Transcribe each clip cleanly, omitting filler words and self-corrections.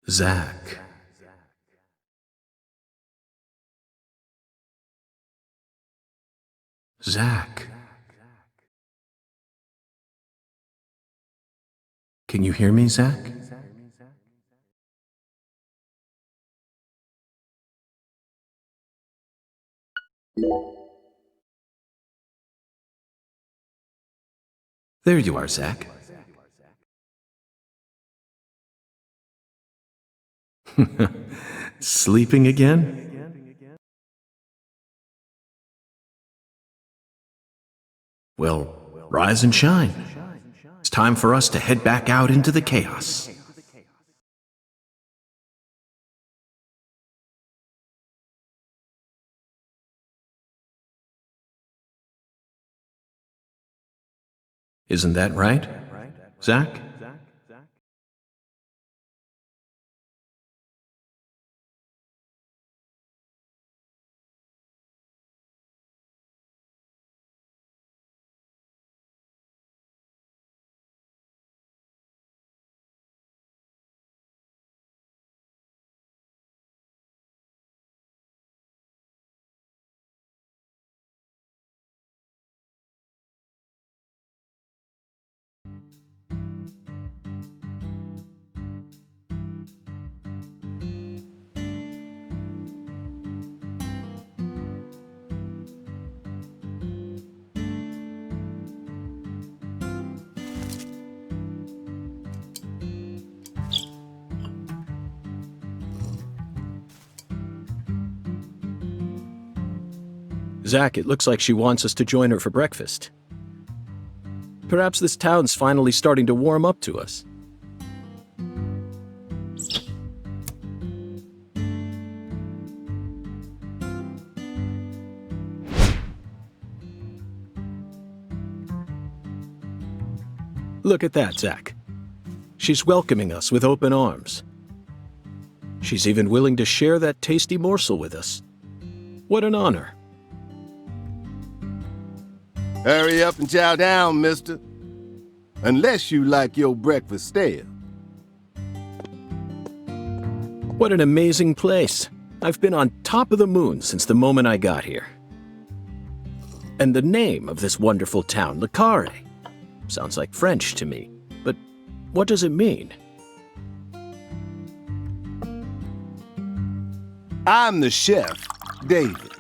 Zach. Zach. Can you hear me, Zach? There you are, Zach. Sleeping again? Well, rise and shine. It's time for us to head back out into the chaos. Isn't that right, Zach? Zach, it looks like she wants us to join her for breakfast. Perhaps this town's finally starting to warm up to us. Look at that, Zach. She's welcoming us with open arms. She's even willing to share that tasty morsel with us. What an honor. Hurry up and chow down, mister. Unless you like your breakfast stale. What an amazing place. I've been on top of the moon since the moment I got here. And the name of this wonderful town, Le Carré, sounds like French to me. But what does it mean? I'm the chef, David.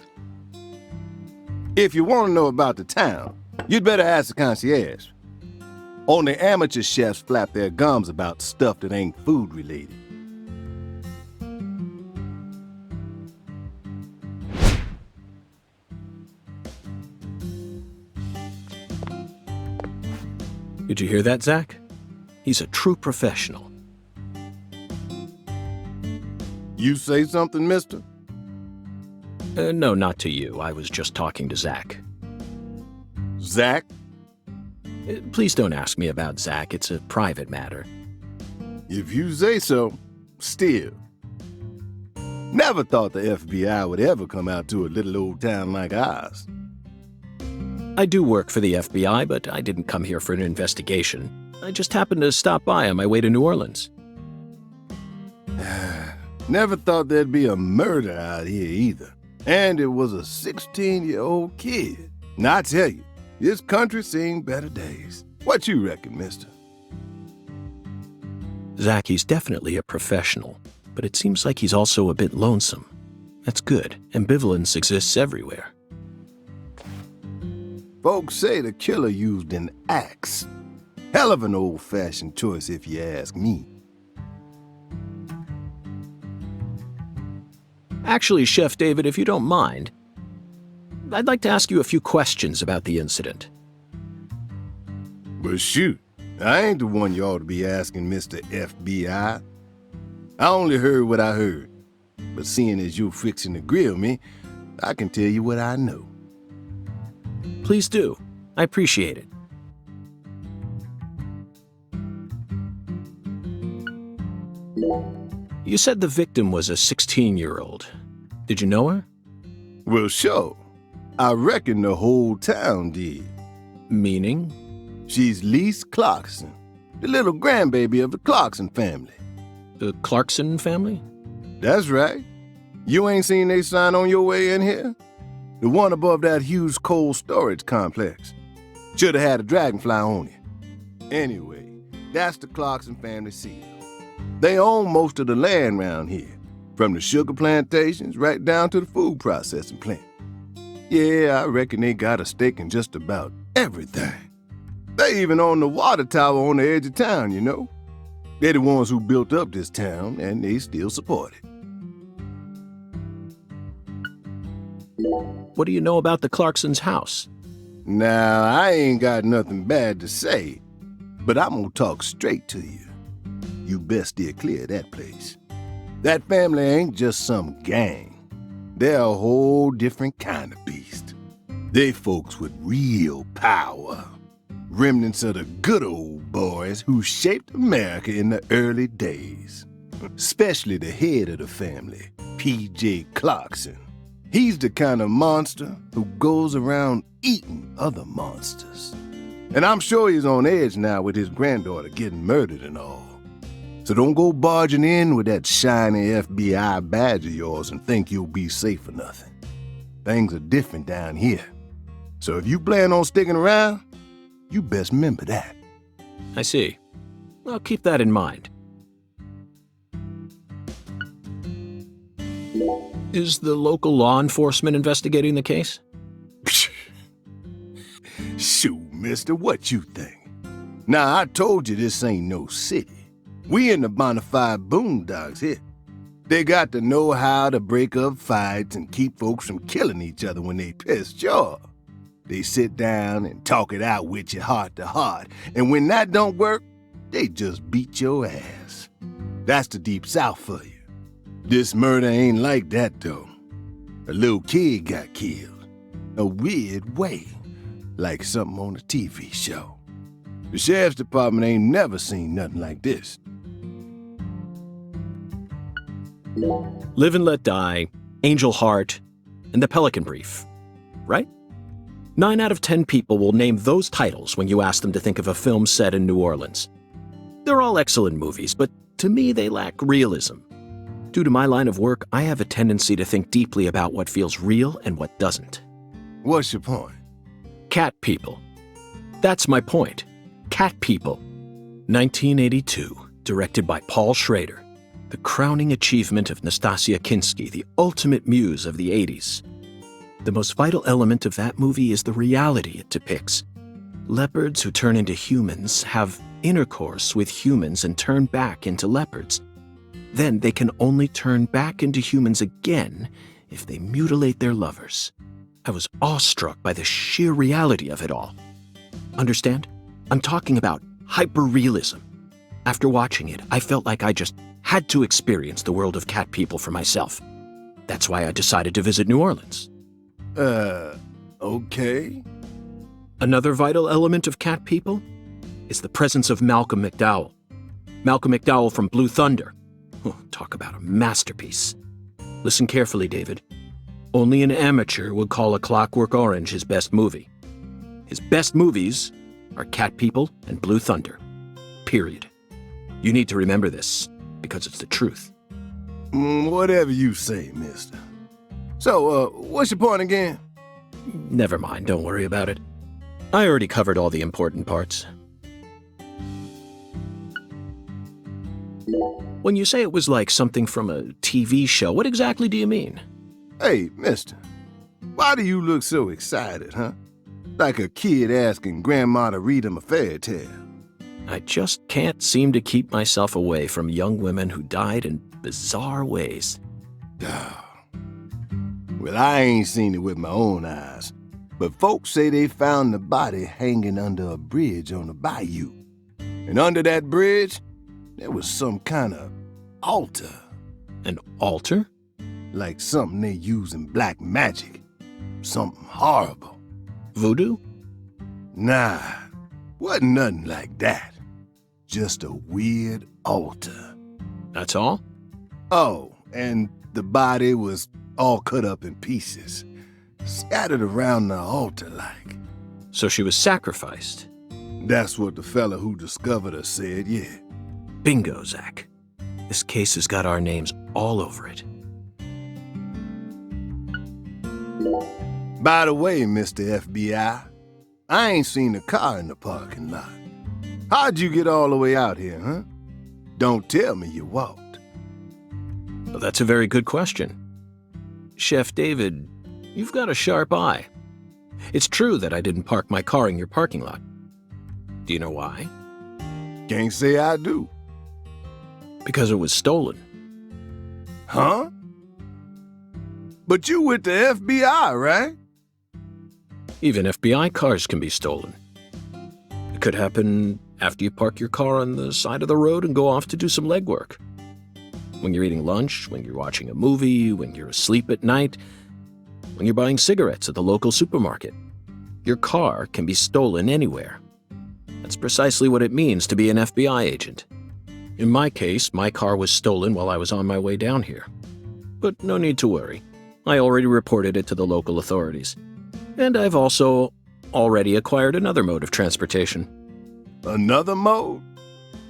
If you want to know about the town, you'd better ask the concierge. Only amateur chefs flap their gums about stuff that ain't food-related. Did you hear that, Zach? He's a true professional. You say something, mister? No, not to you. I was just talking to Zach. Zach? Please don't ask me about Zach. It's a private matter. If you say so, still. Never thought the FBI would ever come out to a little old town like ours. I do work for the FBI, but I didn't come here for an investigation. I just happened to stop by on my way to New Orleans. Never thought there'd be a murder out here either. And it was a 16-year-old kid. Now I tell you, this country's seen better days. What you reckon, mister? Zach, he's definitely a professional, but it seems like he's also a bit lonesome. That's good. Ambivalence exists everywhere. Folks say the killer used an axe. Hell of an old-fashioned choice if you ask me. Actually, Chef David, if you don't mind, I'd like to ask you a few questions about the incident. But shoot, I ain't the one you ought to be asking, Mr. FBI. I only heard what I heard. But seeing as you're fixing to grill me, I can tell you what I know. Please do. I appreciate it. You said the victim was a 16-year-old. Did you know her? Well, sure. I reckon the whole town did. Meaning? She's Lise Clarkson, the little grandbaby of the Clarkson family. The Clarkson family? That's right. You ain't seen they sign on your way in here? The one above that huge cold storage complex. Should have had a dragonfly on it. Anyway, that's the Clarkson family seal. They own most of the land around here, from the sugar plantations right down to the food processing plant. Yeah, I reckon they got a stake in just about everything. They even own the water tower on the edge of town, you know. They're the ones who built up this town, and they still support it. What do you know about the Clarksons' house? Now, I ain't got nothing bad to say, but I'm gonna talk straight to you. You best steer clear of that place. That family ain't just some gang. They're a whole different kind of beast. They folks with real power. Remnants of the good old boys who shaped America in the early days. Especially the head of the family, P.J. Clarkson. He's the kind of monster who goes around eating other monsters. And I'm sure he's on edge now with his granddaughter getting murdered and all. So don't go barging in with that shiny FBI badge of yours and think you'll be safe for nothing. Things are different down here. So if you plan on sticking around, you best remember that. I see. I'll keep that in mind. Is the local law enforcement investigating the case? Shoot, mister, what you think? Now, I told you this ain't no city. We in the bonafide boondocks here. They got to know how to break up fights and keep folks from killing each other when they pissed you off. They sit down and talk it out with you heart to heart, and when that don't work, they just beat your ass. That's the Deep South for you. This murder ain't like that, though. A little kid got killed. A weird way, like something on a TV show. The sheriff's department ain't never seen nothing like this. Live and Let Die, Angel Heart, and The Pelican Brief, right? 9 out of 10 people will name those titles when you ask them to think of a film set in New Orleans. They're all excellent movies, but to me they lack realism. Due to my line of work, I have a tendency to think deeply about what feels real and what doesn't. What's your point? Cat People. That's my point. Cat People. 1982, directed by Paul Schrader. The crowning achievement of Nastasia Kinski, the ultimate muse of the 80s. The most vital element of that movie is the reality it depicts. Leopards who turn into humans have intercourse with humans and turn back into leopards. Then they can only turn back into humans again if they mutilate their lovers. I was awestruck by the sheer reality of it all. Understand? I'm talking about hyper-realism. After watching it, I felt like I just had to experience the world of Cat People for myself. That's why I decided to visit New Orleans. Okay. Another vital element of Cat People is the presence of Malcolm McDowell. Malcolm McDowell from Blue Thunder. Oh, talk about a masterpiece. Listen carefully, David. Only an amateur would call A Clockwork Orange his best movie. His best movies are Cat People and Blue Thunder. Period. You need to remember this, because it's the truth. Whatever you say, mister. So, what's your point again? Never mind, don't worry about it. I already covered all the important parts. When you say it was like something from a TV show, what exactly do you mean? Hey, mister, why do you look so excited, huh? Like a kid asking grandma to read him a fairy tale. I just can't seem to keep myself away from young women who died in bizarre ways. Well, I ain't seen it with my own eyes, but folks say they found the body hanging under a bridge on the bayou. And under that bridge, there was some kind of altar. An altar? Like something they use in black magic. Something horrible. Voodoo? Nah, wasn't nothing like that. Just a weird altar. That's all? Oh, and the body was all cut up in pieces, scattered around the altar like. So she was sacrificed? That's what the fella who discovered her said, yeah. Bingo, Zach. This case has got our names all over it. By the way, Mr. FBI, I ain't seen the car in the parking lot. How'd you get all the way out here, huh? Don't tell me you walked. Well, that's a very good question. Chef David, you've got a sharp eye. It's true that I didn't park my car in your parking lot. Do you know why? Can't say I do. Because it was stolen. Huh? But you with the FBI, right? Even FBI cars can be stolen. It could happen after you park your car on the side of the road and go off to do some legwork. When you're eating lunch, when you're watching a movie, when you're asleep at night, when you're buying cigarettes at the local supermarket. Your car can be stolen anywhere. That's precisely what it means to be an FBI agent. In my case, my car was stolen while I was on my way down here. But no need to worry. I already reported it to the local authorities. And I've also already acquired another mode of transportation. Another mode?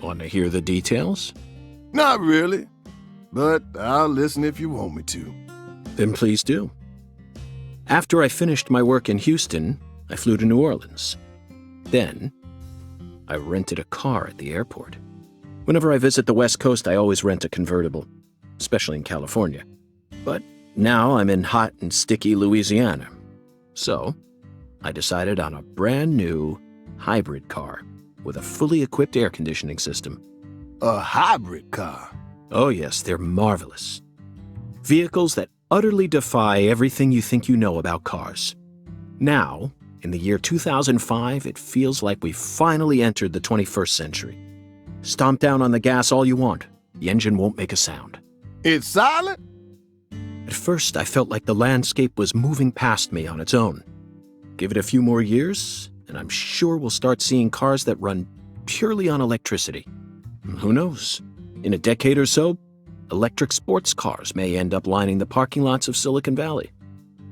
Want to hear the details? Not really, but I'll listen if you want me to. Then please do. After I finished my work in Houston, I flew to New Orleans. Then, I rented a car at the airport. Whenever I visit the West Coast, I always rent a convertible, especially in California. But now I'm in hot and sticky Louisiana. So, I decided on a brand new hybrid car with a fully equipped air conditioning system. A hybrid car? Oh yes, they're marvelous. Vehicles that utterly defy everything you think you know about cars. Now, in the year 2005, it feels like we've finally entered the 21st century. Stomp down on the gas all you want. The engine won't make a sound. It's silent? At first, I felt like the landscape was moving past me on its own. Give it a few more years, and I'm sure we'll start seeing cars that run purely on electricity. Who knows? In a decade or so, electric sports cars may end up lining the parking lots of Silicon Valley.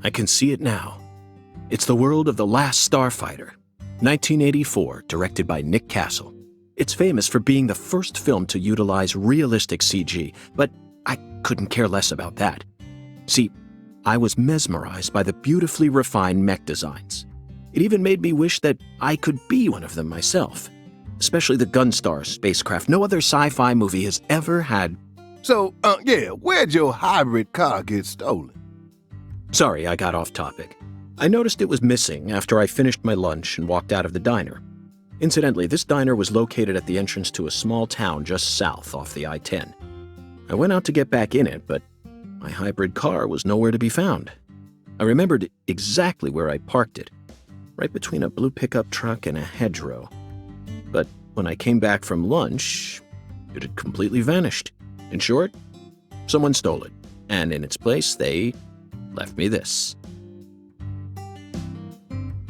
I can see it now. It's the world of The Last Starfighter, 1984, directed by Nick Castle. It's famous for being the first film to utilize realistic CG, but I couldn't care less about that. See, I was mesmerized by the beautifully refined mech designs. It even made me wish that I could be one of them myself, especially the Gunstar spacecraft. No other sci-fi movie has ever had. So, where'd your hybrid car get stolen? Sorry, I got off topic. I noticed it was missing after I finished my lunch and walked out of the diner. Incidentally, this diner was located at the entrance to a small town just south off the I-10. I went out to get back in it, but my hybrid car was nowhere to be found. I remembered exactly where I parked it, right between a blue pickup truck and a hedgerow. But when I came back from lunch, it had completely vanished. In short, someone stole it, and in its place, they left me this.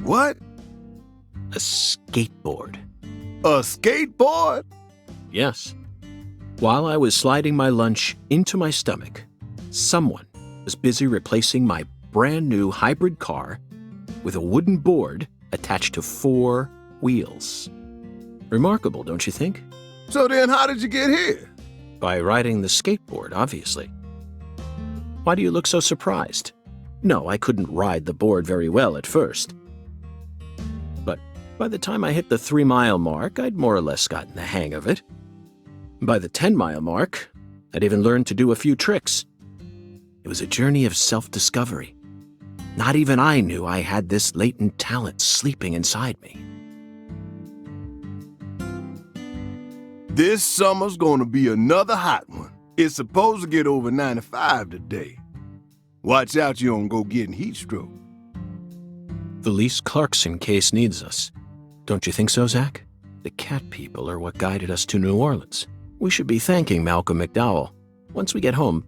What? A skateboard. A skateboard? Yes. While I was sliding my lunch into my stomach, someone was busy replacing my brand new hybrid car with a wooden board attached to 4 wheels. Remarkable, don't you think? So then how did you get here? By riding the skateboard, obviously. Why do you look so surprised? No, I couldn't ride the board very well at first. But by the time I hit the 3-mile mark, I'd more or less gotten the hang of it. By the 10-mile mark, I'd even learned to do a few tricks. It was a journey of self-discovery. Not even I knew I had this latent talent sleeping inside me. This summer's gonna be another hot one. It's supposed to get over 95 today. Watch out you don't go getting heat stroke. The Lise Clarkson case needs us. Don't you think so, Zach? The cat people are what guided us to New Orleans. We should be thanking Malcolm McDowell. Once we get home,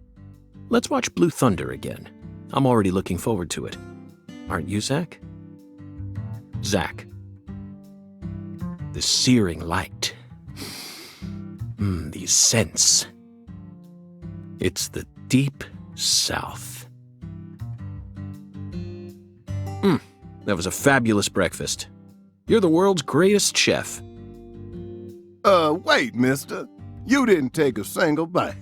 let's watch Blue Thunder again. I'm already looking forward to it. Aren't you, Zach? Zach. The searing light. These scents. It's the deep south. That was a fabulous breakfast. You're the world's greatest chef. Wait, mister. You didn't take a single bite.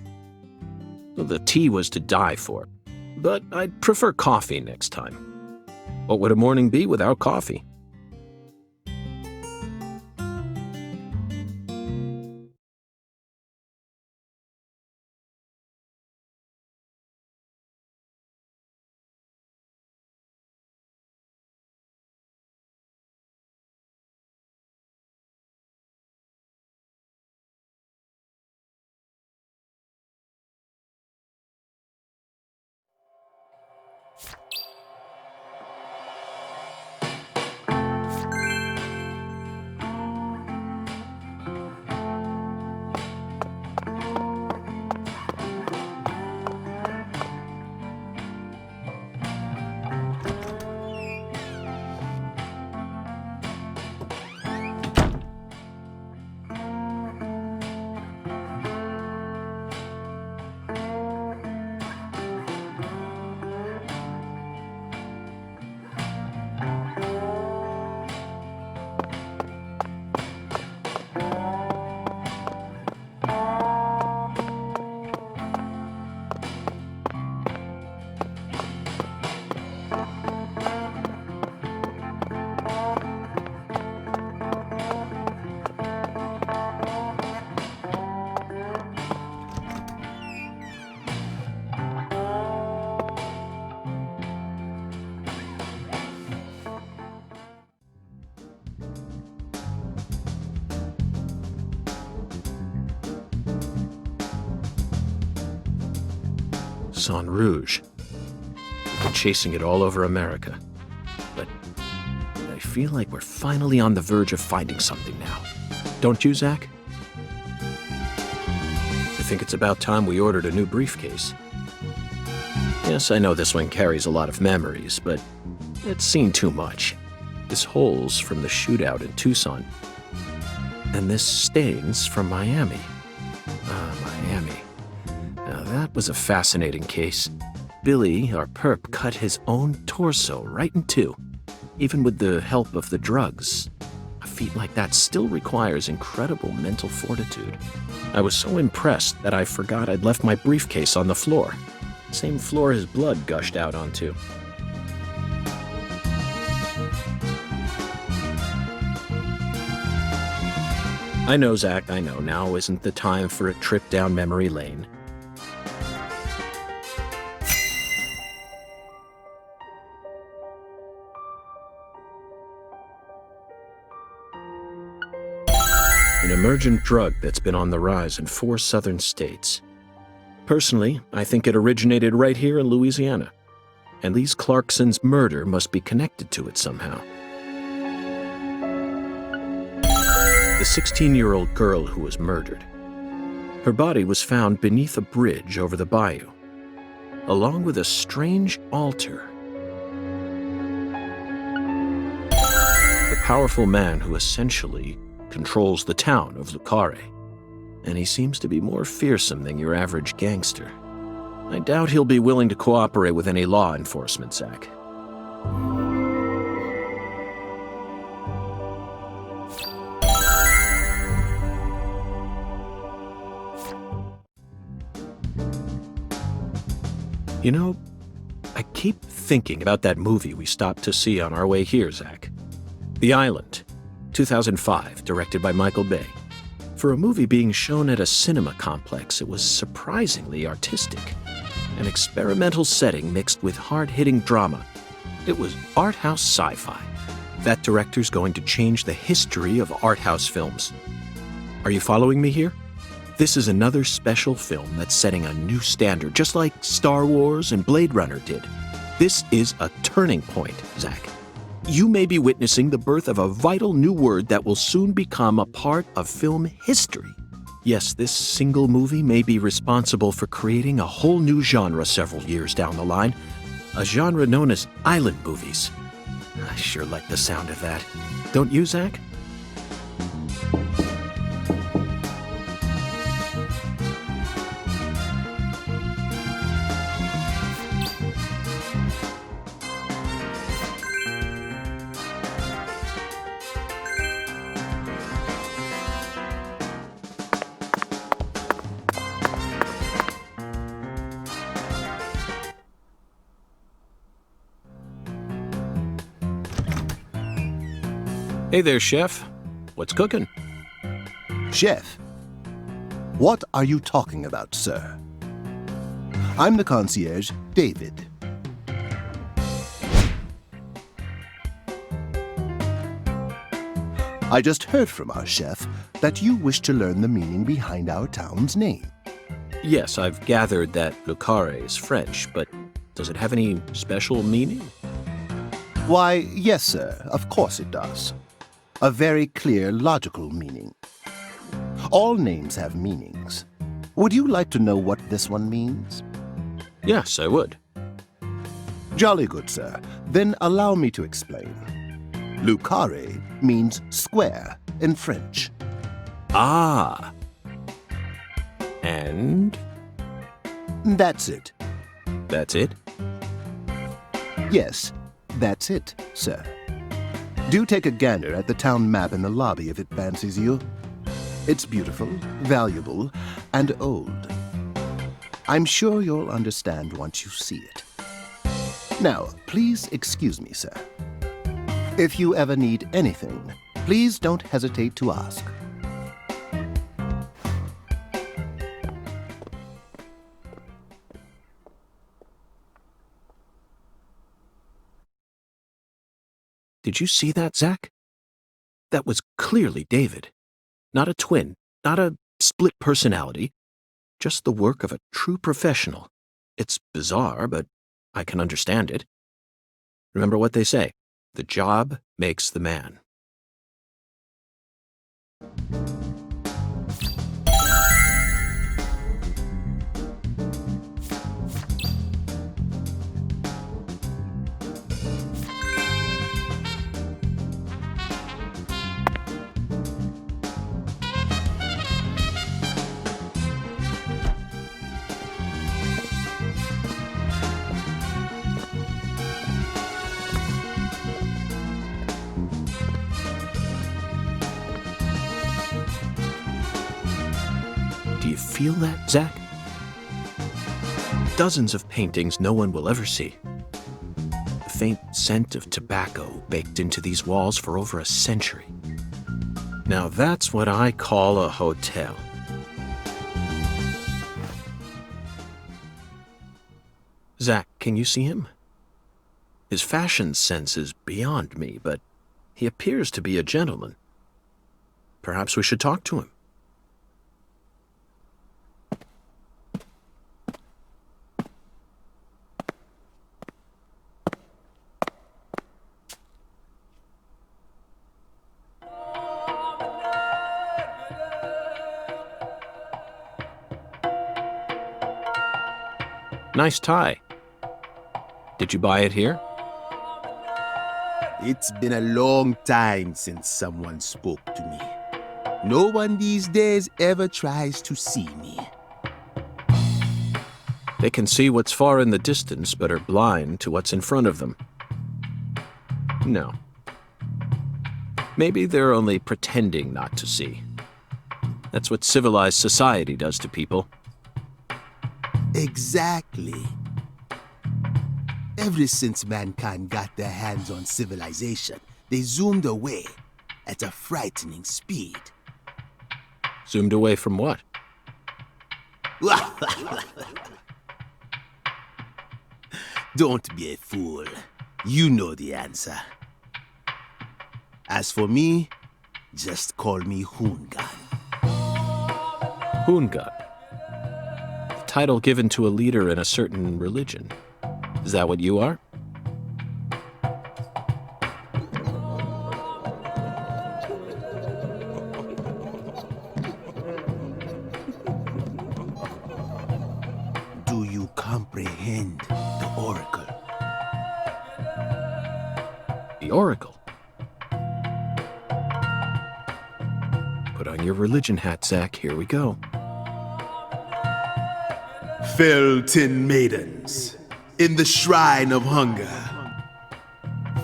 Well, the tea was to die for, but I'd prefer coffee next time. What would a morning be without coffee? Sang Rouge. We've been chasing it all over America. But I feel like we're finally on the verge of finding something now. Don't you, Zach? I think it's about time we ordered a new briefcase. Yes, I know this one carries a lot of memories, but it's seen too much. This hole's from the shootout in Tucson. And this stains from Miami. Miami. Now that was a fascinating case. Billy, our perp, cut his own torso right in two. Even with the help of the drugs. A feat like that still requires incredible mental fortitude. I was so impressed that I forgot I'd left my briefcase on the floor. Same floor his blood gushed out onto. I know, Zach, I know. Now isn't the time for a trip down memory lane. An emergent drug that's been on the rise in 4 southern states. Personally, I think it originated right here in Louisiana. And Lise Clarkson's murder must be connected to it somehow. The 16-year-old girl who was murdered. Her body was found beneath a bridge over the bayou, along with a strange altar. The powerful man who essentially controls the town of Lucare, and he seems to be more fearsome than your average gangster. I doubt he'll be willing to cooperate with any law enforcement, Zach. You know, I keep thinking about that movie we stopped to see on our way here, Zach. The Island, 2005, directed by Michael Bay. For a movie being shown at a cinema complex, it was surprisingly artistic. An experimental setting mixed with hard-hitting drama. It was art house sci-fi. That director's going to change the history of art house films. Are you following me here? This is another special film that's setting a new standard, just like Star Wars and Blade Runner did. This is a turning point, Zach. You may be witnessing the birth of a vital new word that will soon become a part of film history. Yes, this single movie may be responsible for creating a whole new genre several years down the line, a genre known as island movies. I sure like the sound of that. Don't you, Zach? Hey there, chef. What's cooking? Chef, what are you talking about, sir? I'm the concierge, David. I just heard from our chef that you wish to learn the meaning behind our town's name. Yes, I've gathered that Le Carré is French, but does it have any special meaning? Why, yes, sir, of course it does. A very clear, logical meaning. All names have meanings. Would you like to know what this one means? Yes, I would. Jolly good, sir. Then allow me to explain. Le Carré means square in French. Ah. And? That's it. That's it? Yes, that's it, sir. Do take a gander at the town map in the lobby if it fancies you. It's beautiful, valuable, and old. I'm sure you'll understand once you see it. Now, please excuse me, sir. If you ever need anything, please don't hesitate to ask. Did you see that, Zach? That was clearly David. Not a twin, not a split personality, just the work of a true professional. It's bizarre, but I can understand it. Remember what they say, the job makes the man. Do you feel that, Zach? Dozens of paintings no one will ever see. The faint scent of tobacco baked into these walls for over a century. Now that's what I call a hotel. Zach, can you see him? His fashion sense is beyond me, but he appears to be a gentleman. Perhaps we should talk to him. Nice tie. Did you buy it here? It's been a long time since someone spoke to me. No one these days ever tries to see me. They can see what's far in the distance, but are blind to what's in front of them. No. Maybe they're only pretending not to see. That's what civilized society does to people. Exactly. Ever since mankind got their hands on civilization, they zoomed away at a frightening speed. Zoomed away from what? Don't be a fool. You know the answer. As for me, just call me Hoongan. Hoongan. The title given to a leader in a certain religion. Is that what you are? Do you comprehend the oracle? The Oracle. Put on your religion hat, Zach. Here we go. Fell 10 maidens in the shrine of hunger.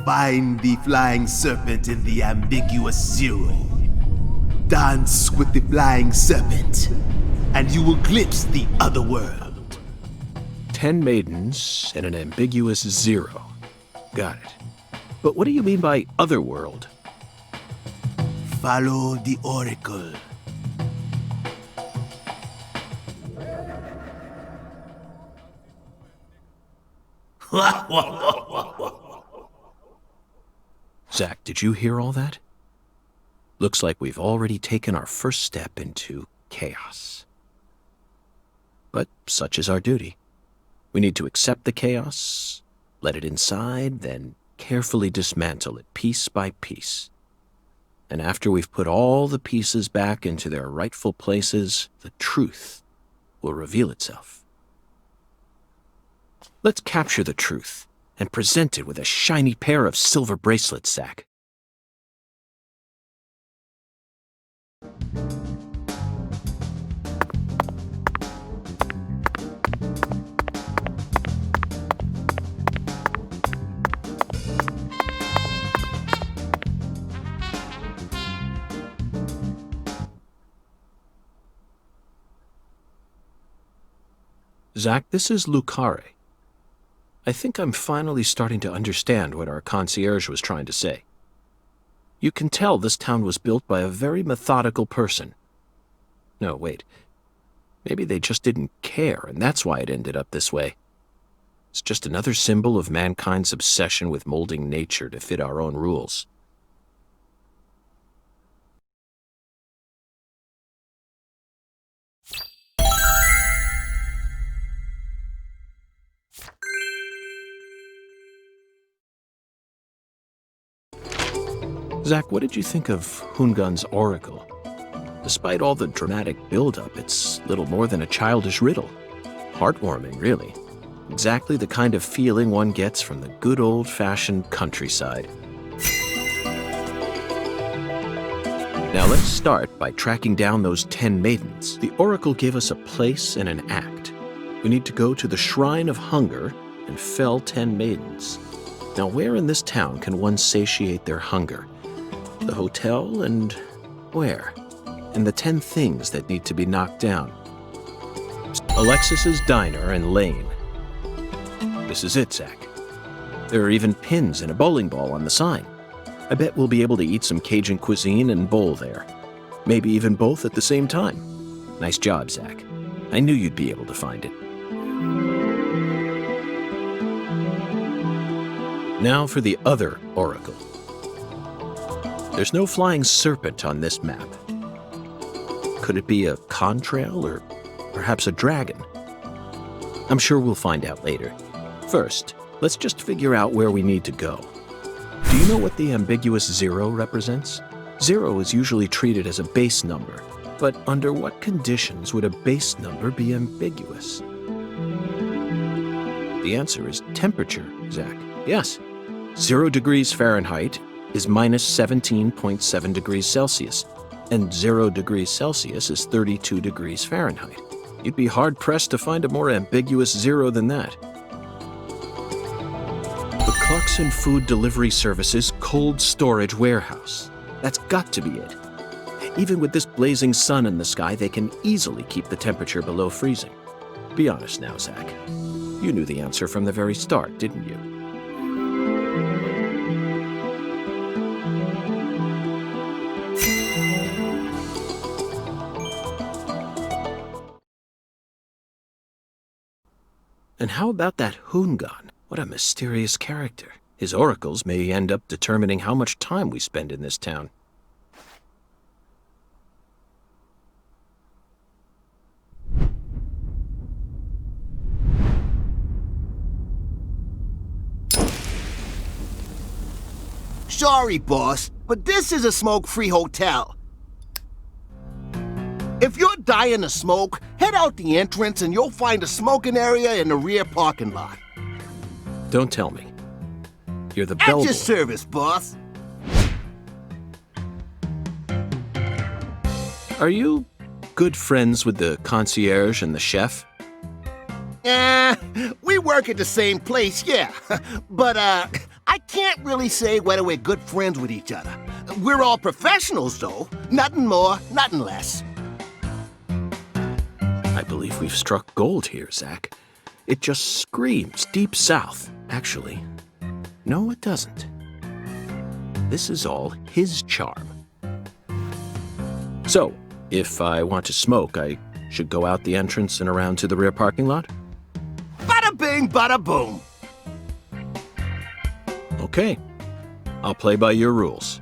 Find the flying serpent in the ambiguous zero. Dance with the flying serpent, and you will glimpse the other world. 10 maidens and an ambiguous zero. Got it. But what do you mean by otherworld? follow the oracle. Zach, did you hear all that? Looks like we've already taken our first step into chaos. But such is our duty. We need to accept the chaos, let it inside, then carefully dismantle it piece by piece. And after we've put all the pieces back into their rightful places, the truth will reveal itself. Let's capture the truth and present it with a shiny pair of silver bracelets, Zach. Zach, this is Lucare. I think I'm finally starting to understand what our concierge was trying to say. You can tell this town was built by a very methodical person. No, wait. Maybe they just didn't care, and that's why it ended up this way. It's just another symbol of mankind's obsession with molding nature to fit our own rules. Zach, what did you think of Hungun's oracle? Despite all the dramatic build-up, it's little more than a childish riddle. Heartwarming, really. Exactly the kind of feeling one gets from the good old-fashioned countryside. Now let's start by tracking down those 10 maidens. The oracle gave us a place and an act. We need to go to the Shrine of Hunger and fell 10 maidens. Now where in this town can one satiate their hunger? The hotel and where? And the 10 things that need to be knocked down. Alexis's Diner and Lane. This is it, Zach. There are even pins and a bowling ball on the sign. I bet we'll be able to eat some Cajun cuisine and bowl there. Maybe even both at the same time. Nice job, Zach. I knew you'd be able to find it. Now for the other oracle. There's no flying serpent on this map. Could it be a contrail or perhaps a dragon? I'm sure we'll find out later. First, let's just figure out where we need to go. Do you know what the ambiguous 0 represents? 0 is usually treated as a base number, but under what conditions would a base number be ambiguous? The answer is temperature, Zach. Yes, 0 degrees Fahrenheit is minus 17.7 degrees Celsius, and 0 degrees Celsius is 32 degrees Fahrenheit. You'd be hard-pressed to find a more ambiguous 0 than that. The Clarkson Food Delivery Services Cold Storage Warehouse. That's got to be it. Even with this blazing sun in the sky, they can easily keep the temperature below freezing. Be honest now, Zach. You knew the answer from the very start, didn't you? And how about that Hungun? What a mysterious character. His oracles may end up determining how much time we spend in this town. Sorry, boss, but this is a smoke-free hotel. If you're dying to smoke, head out the entrance and you'll find a smoking area in the rear parking lot. Don't tell me. You're the At bellboy. your service, boss. Are you good friends with the concierge and the chef? We work at the same place, yeah. But, I can't really say whether we're good friends with each other. We're all professionals, though. Nothing more, nothing less. I believe we've struck gold here, Zach. It just screams Deep South. Actually, no, it doesn't. This is all his charm. So, if I want to smoke, I should go out the entrance and around to the rear parking lot? Bada bing, bada boom. Okay. I'll play by your rules.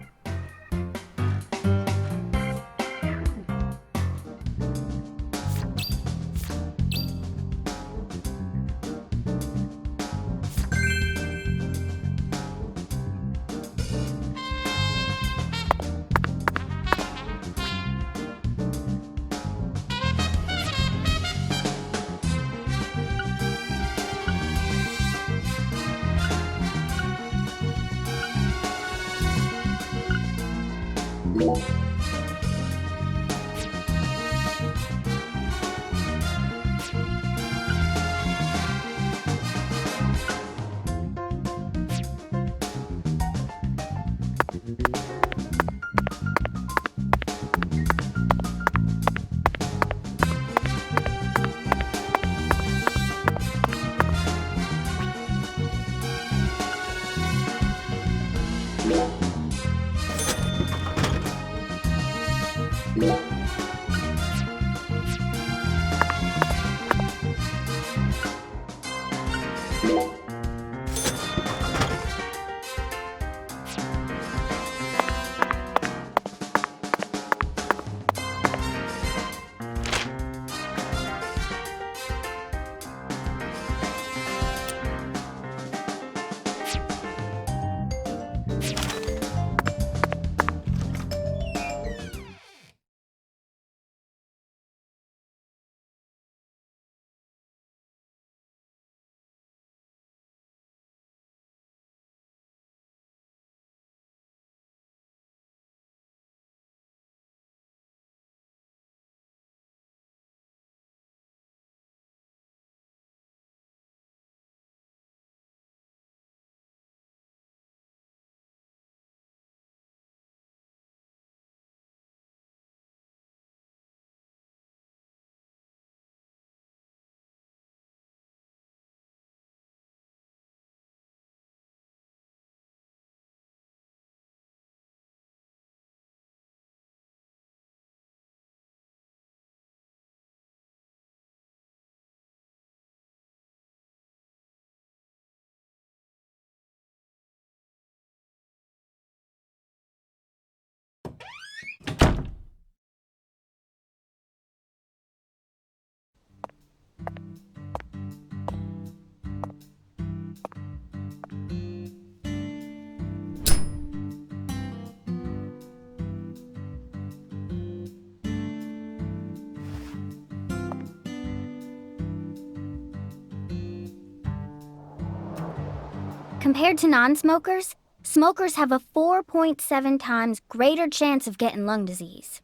Compared to non-smokers, smokers have a 4.7 times greater chance of getting lung disease.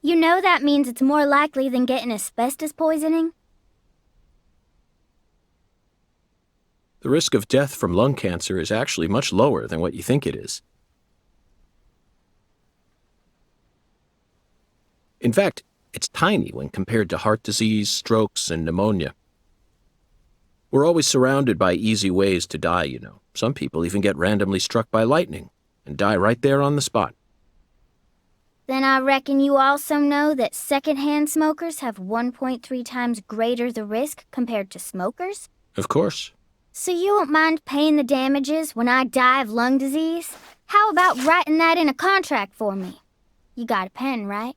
You know that means it's more likely than getting asbestos poisoning? The risk of death from lung cancer is actually much lower than what you think it is. In fact, it's tiny when compared to heart disease, strokes, and pneumonia. We're always surrounded by easy ways to die, you know. Some people even get randomly struck by lightning and die right there on the spot. Then I reckon you also know that secondhand smokers have 1.3 times greater the risk compared to smokers? Of course. So you won't mind paying the damages when I die of lung disease? How about writing that in a contract for me? You got a pen, right?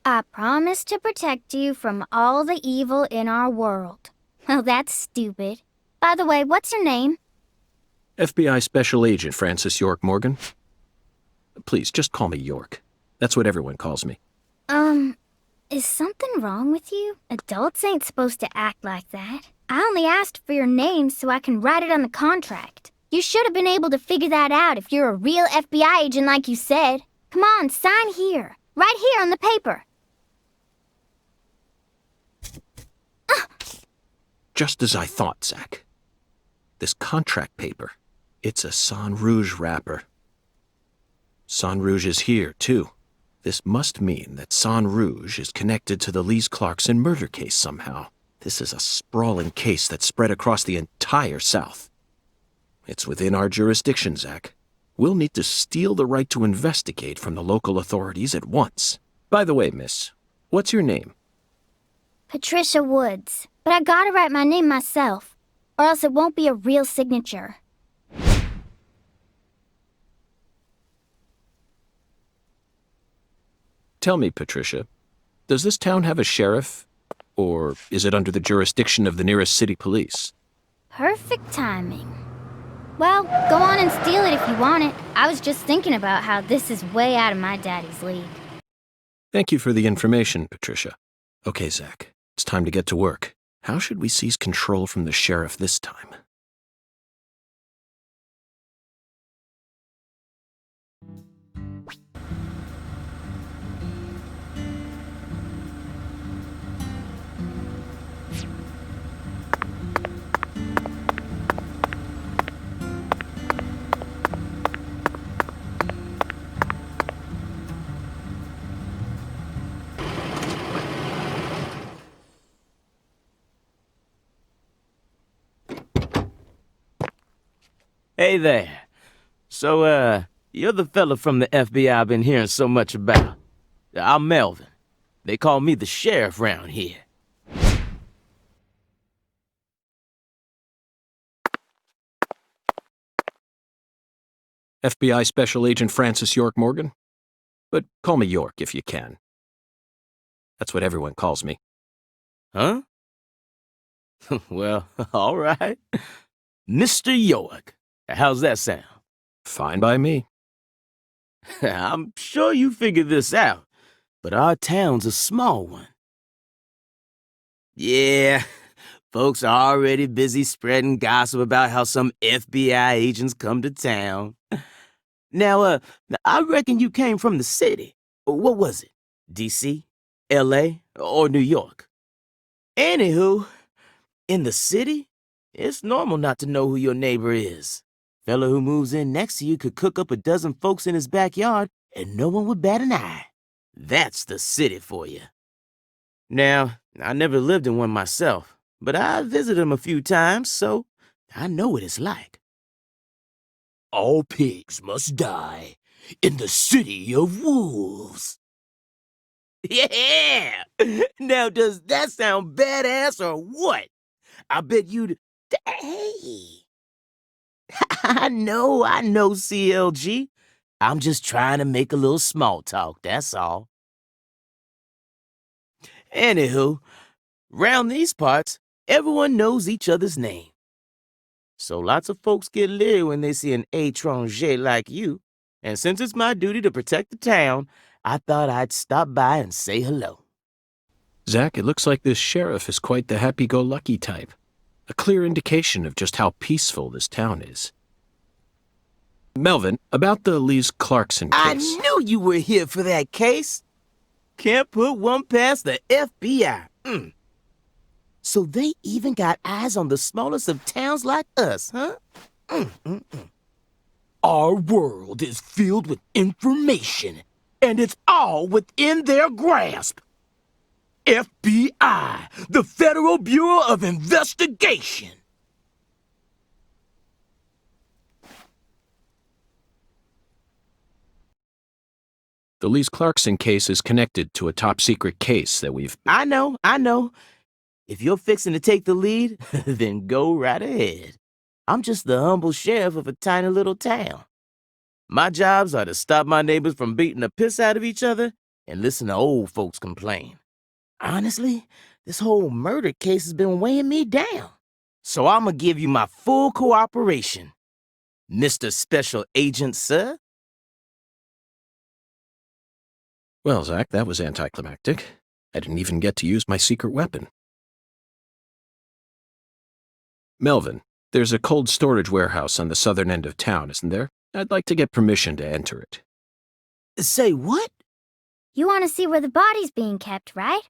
I promise to protect you from all the evil in our world. Well, that's stupid. By the way, what's your name? FBI Special Agent Francis York Morgan. Please, just call me York. That's what everyone calls me. Is something wrong with you? Adults ain't supposed to act like that. I only asked for your name so I can write it on the contract. You should have been able to figure that out if you're a real FBI agent like you said. Come on, sign here. Right here on the paper. Just as I thought, Zach. this contract paper. It's a Sang Rouge wrapper. Sang Rouge is here, too. This must mean that Sang Rouge is connected to the Lise Clarkson murder case somehow. This is a sprawling case that spread across the entire South. It's within our jurisdiction, Zach. We'll need to steal the right to investigate from the local authorities at once. By the way, miss, what's your name? Patricia Woods. But I gotta write my name myself, or else it won't be a real signature. Tell me, Patricia, does this town have a sheriff? Or is it under the jurisdiction of the nearest city police? Perfect timing. Well, go on and steal it if you want it. I was just thinking about how this is way out of my daddy's league. Thank you for the information, Patricia. Okay, Zach, it's time to get to work. How should we seize control from the sheriff this time? Hey there. So, you're the fella from the FBI I've been hearing so much about. I'm Melvin. They call me the sheriff round here. FBI Special Agent Francis York Morgan? But call me York if you can. That's what everyone calls me. Huh? Well, all right. Mr. York. How's that sound? Fine by me. I'm sure you figured this out, but our town's a small one. Yeah, folks are already busy spreading gossip about how some FBI agents come to town. Now, I reckon you came from the city. What was it? D.C., L.A., or New York? Anywho, in the city, it's normal not to know who your neighbor is. Fella who moves in next to you could cook up a dozen folks in his backyard and no one would bat an eye. That's the city for you. Now, I never lived in one myself, but I visited them a few times, so I know what it's like. All pigs must die in the city of wolves. Yeah! Now, does that sound badass or what? I bet you'd... Hey! I know, CLG. I'm just trying to make a little small talk, that's all. Anywho, round these parts, everyone knows each other's name. So lots of folks get leery when they see an étranger like you, and since it's my duty to protect the town, I thought I'd stop by and say hello. Zach, it looks like this sheriff is quite the happy-go-lucky type. A clear indication of just how peaceful this town is. Melvin, about the Lise Clarkson case. I knew you were here for that case. Can't put one past the FBI. So they even got eyes on the smallest of towns like us, huh? Our world is filled with information, and it's all within their grasp. FBI, the Federal Bureau of Investigation. The Lise Clarkson case is connected to a top-secret case that we've... I know. If you're fixing to take the lead, then go right ahead. I'm just the humble sheriff of a tiny little town. My jobs are to stop my neighbors from beating the piss out of each other and listen to old folks complain. Honestly, this whole murder case has been weighing me down. So I'm gonna give you my full cooperation. Mr. Special Agent, sir. Well, Zach, that was anticlimactic. I didn't even get to use my secret weapon. Melvin, there's a cold storage warehouse on the southern end of town, isn't there? I'd like to get permission to enter it. Say what? You want to see where the body's being kept, right?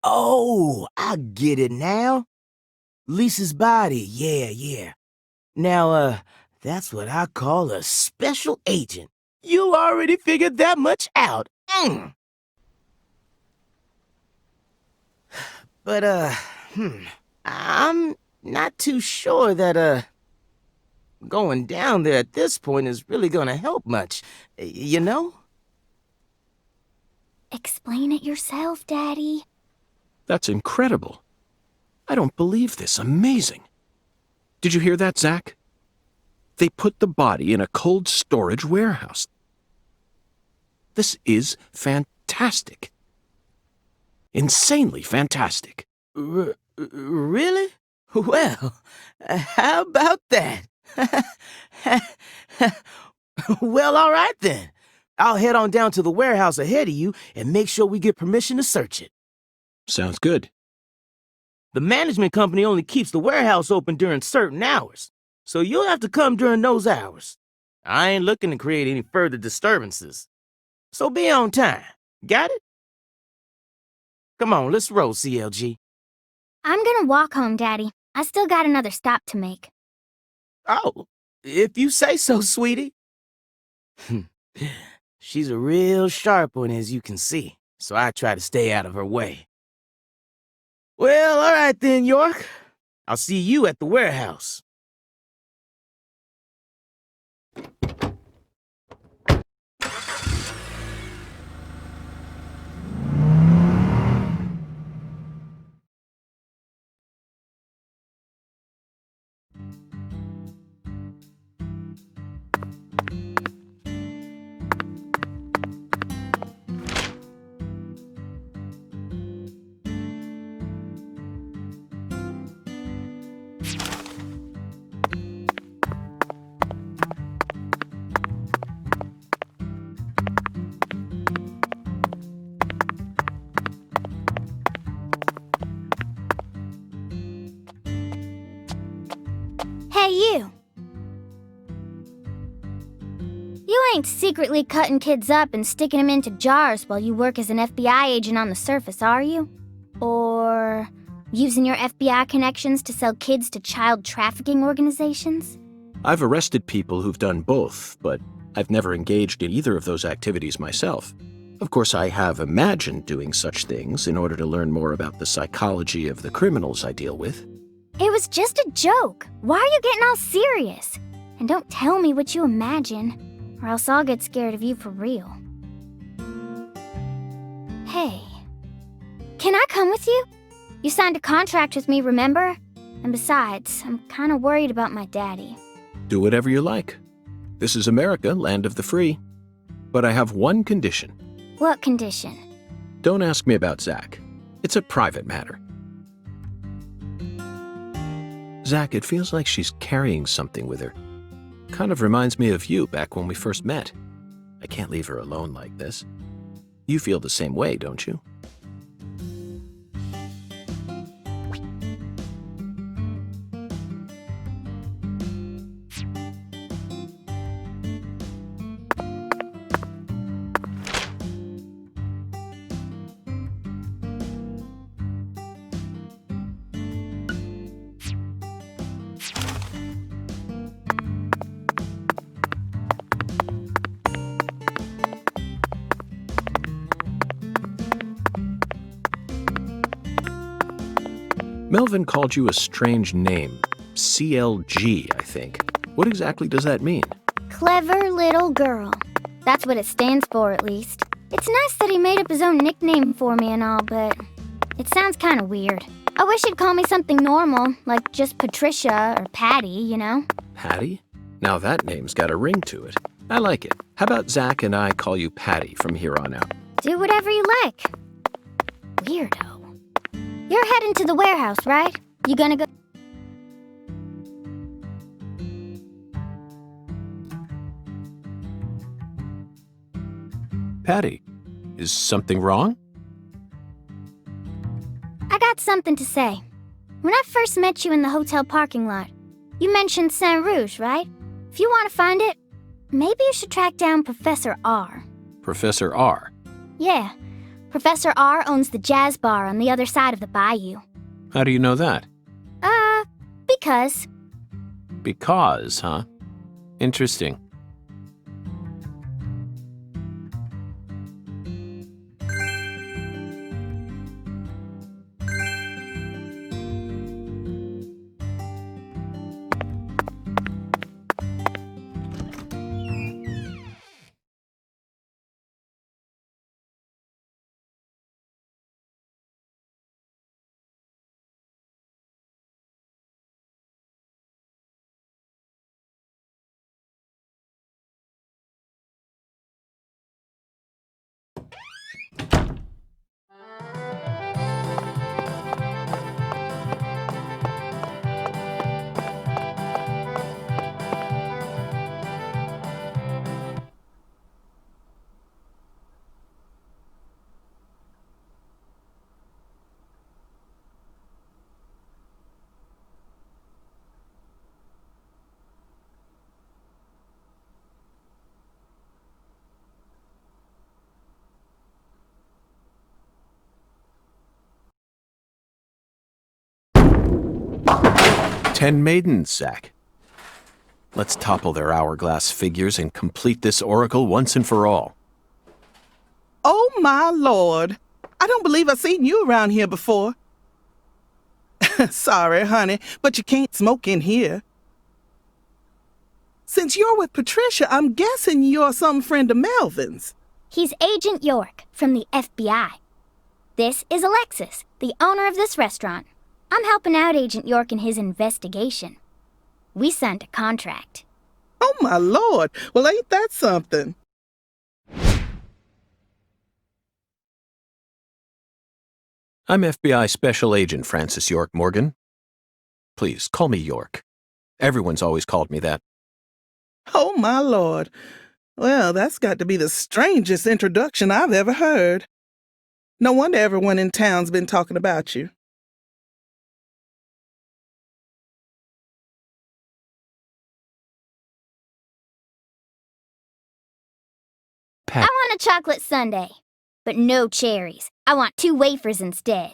Oh, I get it now. Lisa's body, yeah. Now, that's what I call a special agent. You already figured that much out. But, I'm not too sure that, going down there at this point is really gonna help much, you know? Explain it yourself, Daddy. That's incredible. I don't believe this. Amazing. Did you hear that, Zach? They put the body in a cold storage warehouse. This is fantastic. Insanely fantastic. Really? Well, how about that? Well, all right then. I'll head on down to the warehouse ahead of you and make sure we get permission to search it. Sounds good. The management company only keeps the warehouse open during certain hours, so you'll have to come during those hours. I ain't looking to create any further disturbances. So be on time. Got it? Come on, let's roll, CLG. I'm gonna walk home, Daddy. I still got another stop to make. Oh, if you say so, sweetie. She's a real sharp one, as you can see, so I try to stay out of her way. Well, all right then, York. I'll see you at the warehouse. Hey, you! You ain't secretly cutting kids up and sticking them into jars while you work as an FBI agent on the surface, are you? Or using your FBI connections to sell kids to child trafficking organizations? I've arrested people who've done both, but I've never engaged in either of those activities myself. Of course, I have imagined doing such things in order to learn more about the psychology of the criminals I deal with. It was just a joke. Why are you getting all serious? And don't tell me what you imagine, or else I'll get scared of you for real. Hey, can I come with you? You signed a contract with me, remember? And besides, I'm kind of worried about my daddy. Do whatever you like. This is America, land of the free. But I have one condition. What condition? Don't ask me about Zach. It's a private matter. Zach, it feels like she's carrying something with her. Kind of reminds me of you back when we first met. I can't leave her alone like this. You feel the same way, don't you? Melvin called you a strange name. CLG, I think. What exactly does that mean? Clever little girl. That's what it stands for, at least. It's nice that he made up his own nickname for me and all, but it sounds kind of weird. I wish he'd call me something normal, like just Patricia or Patty, you know? Patty? Now that name's got a ring to it. I like it. How about Zach and I call you Patty from here on out? Do whatever you like. Weirdo. You're heading to the warehouse, right? You gonna go? Patty, is something wrong? I got something to say. When I first met you in the hotel parking lot, you mentioned Saint Rouge, right? If you want to find it, maybe you should track down Professor R. Professor R. Yeah. Professor R owns the jazz bar on the other side of the bayou. How do you know that? Because Because, huh? Interesting. Ten maidens, Zach. Let's topple their hourglass figures and complete this oracle once and for all. Oh, my Lord. I don't believe I've seen you around here before. Sorry, honey, but you can't smoke in here. Since you're with Patricia, I'm guessing you're some friend of Melvin's. He's Agent York from the FBI. This is Alexis, the owner of this restaurant. I'm helping out Agent York in his investigation. We signed a contract. Oh, my Lord. Well, ain't that something? I'm FBI Special Agent Francis York Morgan. Please, call me York. Everyone's always called me that. Oh, my Lord. Well, that's got to be the strangest introduction I've ever heard. No wonder everyone in town's been talking about you. I want a chocolate sundae, but no cherries. I want 2 wafers instead.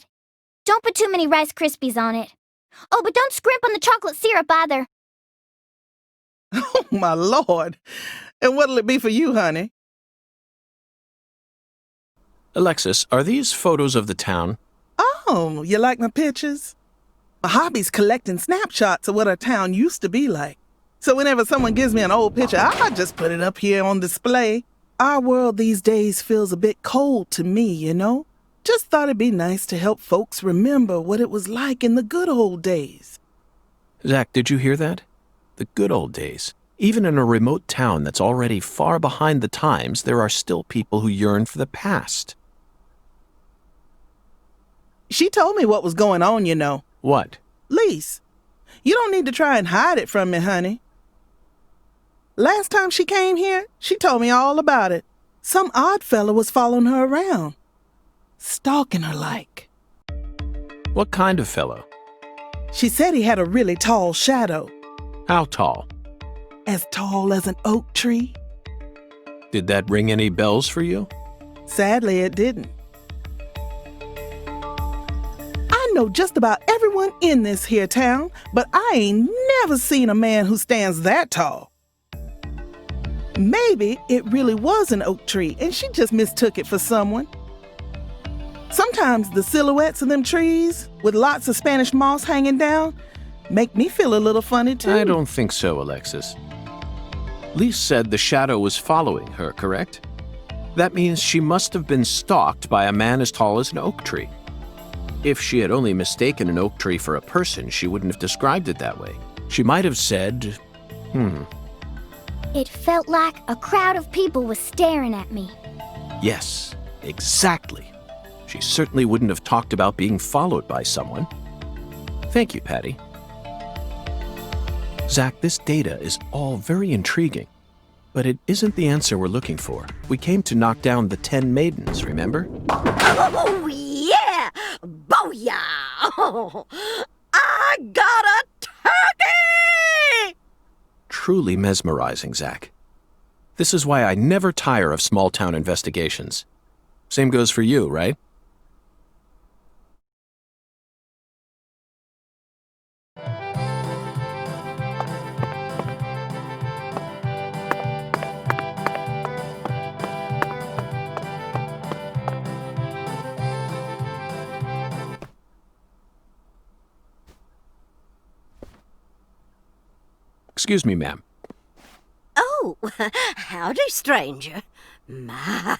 Don't put too many Rice Krispies on it. Oh, but don't scrimp on the chocolate syrup either. Oh, my Lord. And what'll it be for you, honey? Alexis, are these photos of the town? Oh, you like my pictures? My hobby's collecting snapshots of what our town used to be like. So whenever someone gives me an old picture, I just put it up here on display. Our world these days feels a bit cold to me, you know? Just thought it'd be nice to help folks remember what it was like in the good old days. Zach, did you hear that? The good old days. Even in a remote town that's already far behind the times, there are still people who yearn for the past. She told me what was going on, you know. What? Lise, you don't need to try and hide it from me, honey. Last time she came here, she told me all about it. Some odd fella was following her around, stalking her like. What kind of fellow? She said he had a really tall shadow. How tall? As tall as an oak tree. Did that ring any bells for you? Sadly, it didn't. I know just about everyone in this here town, but I ain't never seen a man who stands that tall. Maybe it really was an oak tree and she just mistook it for someone. Sometimes the silhouettes of them trees, with lots of Spanish moss hanging down, make me feel a little funny too. I don't think so, Alexis. Lise said the shadow was following her, correct? That means she must have been stalked by a man as tall as an oak tree. If she had only mistaken an oak tree for a person, she wouldn't have described it that way. She might have said, It felt like a crowd of people was staring at me. Yes, exactly. She certainly wouldn't have talked about being followed by someone. Thank you, Patty. Zach, this data is all very intriguing, but it isn't the answer we're looking for. We came to knock down the 10 maidens, remember? Oh, yeah! Booyah! Oh, I got a turkey! Truly mesmerizing, Zach. This is why I never tire of small-town investigations. Same goes for you, right? Excuse me, ma'am. Oh, howdy, stranger. My,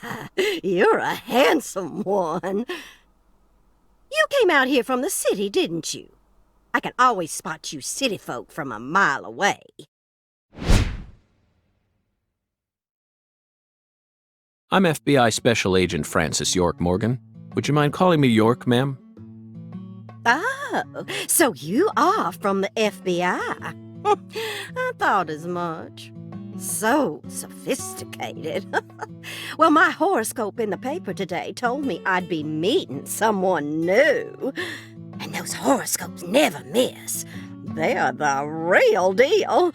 you're a handsome one. You came out here from the city, didn't you? I can always spot you city folk from a mile away. I'm FBI Special Agent Francis York Morgan. Would you mind calling me York, ma'am? Oh, so you are from the FBI. I thought as much. So sophisticated. Well, my horoscope in the paper today told me I'd be meeting someone new. And those horoscopes never miss. They're the real deal.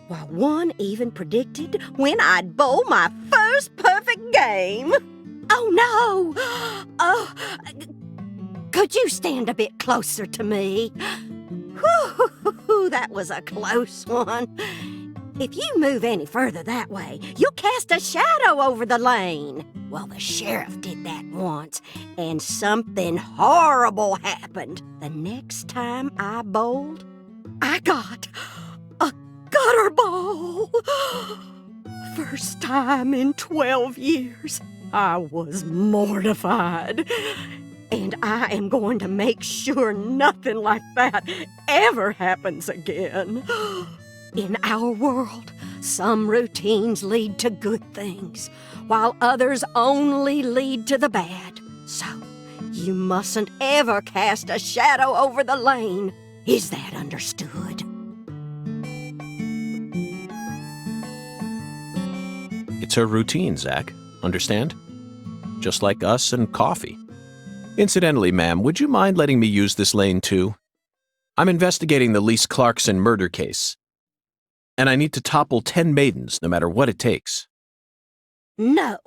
Well, one even predicted when I'd bowl my first perfect game. Oh, no! Oh, could you stand a bit closer to me? Whew, that was a close one. If you move any further that way, you'll cast a shadow over the lane. Well, the sheriff did that once, and something horrible happened. The next time I bowled, I got a gutter ball. First time in 12 years. I was mortified. And I am going to make sure nothing like that ever happens again. In our world, some routines lead to good things, while others only lead to the bad. So, you mustn't ever cast a shadow over the lane. Is that understood? It's her routine, Zach. Understand? Just like us and coffee. Incidentally, ma'am, would you mind letting me use this lane too? I'm investigating the Lise Clarkson murder case, and I need to topple 10 maidens, no matter what it takes. No,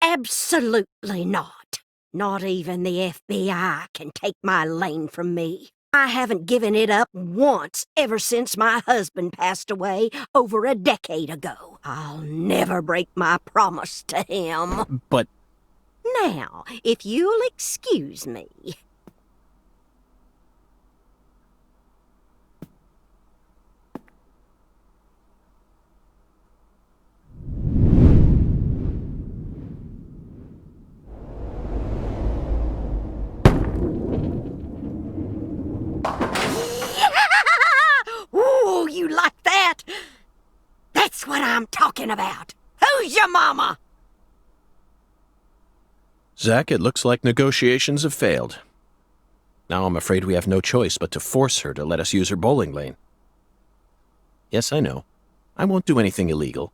absolutely not. Not even the FBI can take my lane from me. I haven't given it up once ever since my husband passed away over a decade ago. I'll never break my promise to him. But Now, if you'll excuse me. Ooh, you like that? That's what I'm talking about. Who's your mama? Zach, it looks like negotiations have failed. Now I'm afraid we have no choice but to force her to let us use her bowling lane. Yes, I know. I won't do anything illegal.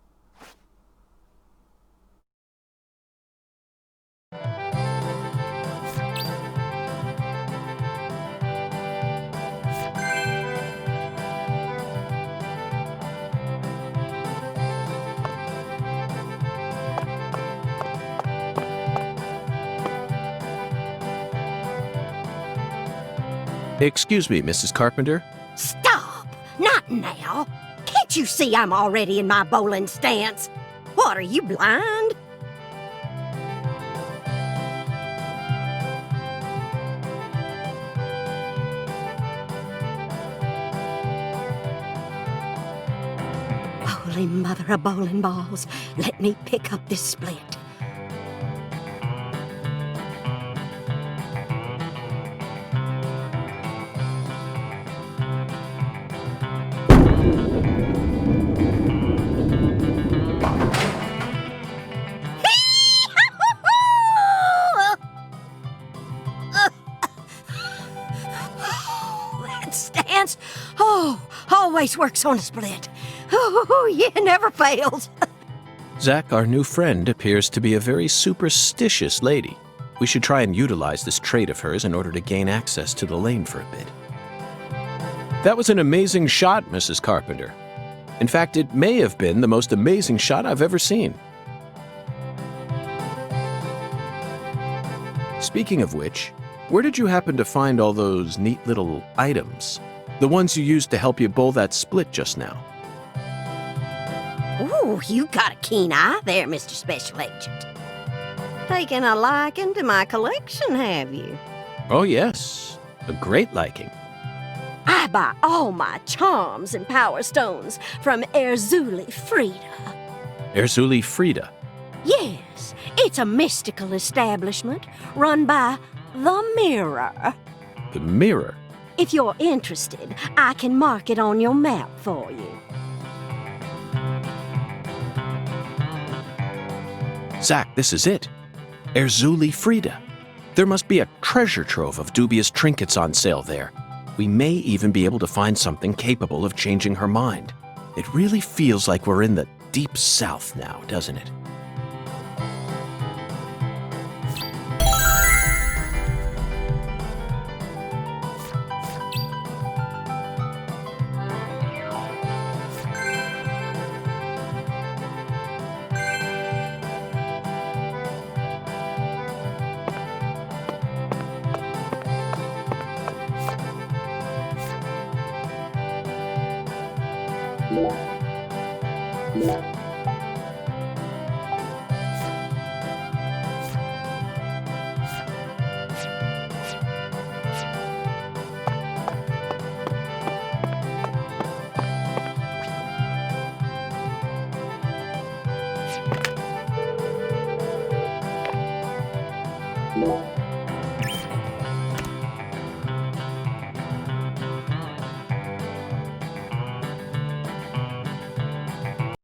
Excuse me, Mrs. Carpenter. Stop! Not now! Can't you see I'm already in my bowling stance? What, are you blind? Holy mother of bowling balls, let me pick up this split. That stance, always works on a split. Oh, yeah, never fails. Zach, our new friend, appears to be a very superstitious lady. We should try and utilize this trait of hers in order to gain access to the lane for a bit. That was an amazing shot, Mrs. Carpenter. In fact, it may have been the most amazing shot I've ever seen. Speaking of which, where did you happen to find all those neat little items? The ones you used to help you bowl that split just now. Ooh, you got a keen eye there, Mr. Special Agent. Taking a liking to my collection, have you? Oh yes, a great liking. I buy all my charms and power stones from Erzuli Frida. Erzuli Frida. Yes, it's a mystical establishment run by the Mirror. The mirror. If you're interested, I can mark it on your map for you. Zach, this is it. Erzuli Frida. There must be a treasure trove of dubious trinkets on sale there. We may even be able to find something capable of changing her mind. It really feels like we're in the deep south now, doesn't it?